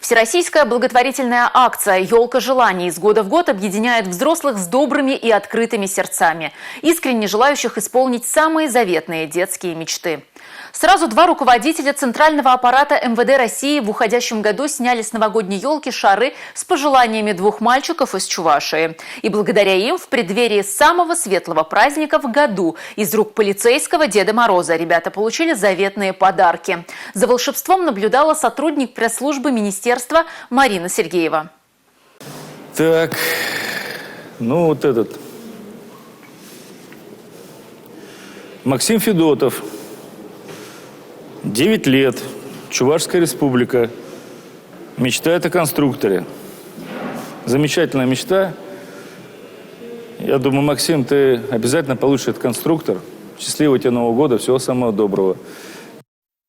Всероссийская благотворительная акция «Елка желаний» из года в год объединяет взрослых с добрыми и открытыми сердцами, искренне желающих исполнить самые заветные детские мечты. Сразу два руководителя центрального аппарата МВД России в уходящем году сняли с новогодней елки шары с пожеланиями двух мальчиков из Чувашии. И благодаря им в преддверии самого светлого праздника в году из рук полицейского Деда Мороза ребята получили заветные подарки. За волшебством наблюдала сотрудник пресс-службы министерства Марина Сергеева. Так, вот этот. Максим Федотов. 9 лет. Чувашская республика. Мечтает о конструкторе. Замечательная мечта. Я думаю, Максим, ты обязательно получишь этот конструктор. Счастливого тебе Нового года. Всего самого доброго.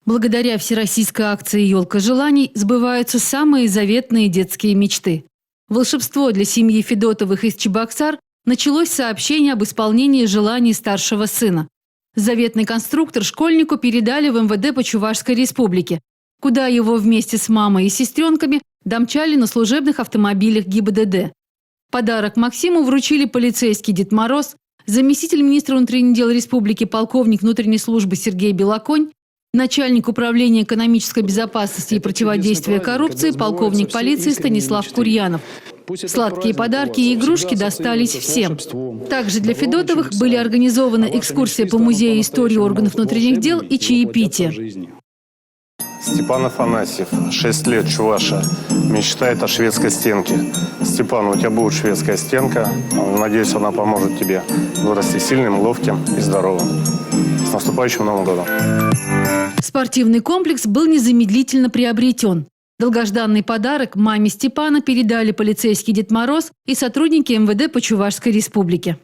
Благодаря всероссийской акции «Елка желаний» сбываются самые заветные детские мечты. Волшебство для семьи Федотовых из Чебоксар началось с сообщения об исполнении желаний старшего сына. Заветный конструктор школьнику передали в МВД по Чувашской республике, куда его вместе с мамой и сестренками домчали на служебных автомобилях ГИБДД. Подарок Максиму вручили полицейский Дед Мороз, заместитель министра внутренних дел республики полковник внутренней службы Сергей Белоконь, начальник управления экономической безопасности и противодействия коррупции полковник полиции Станислав Курьянов. Сладкие подарки и игрушки достались всем. Также для Федотовых были организованы экскурсия по музею истории органов внутренних дел и чаепитие. Степан Афанасьев, 6 лет, Чуваша, мечтает о шведской стенке. Степан, у тебя будет шведская стенка. Надеюсь, она поможет тебе вырасти сильным, ловким и здоровым. С наступающим Новым годом! Спортивный комплекс был незамедлительно приобретен. Долгожданный подарок маме Степана передали полицейский Дед Мороз и сотрудники МВД по Чувашской республике.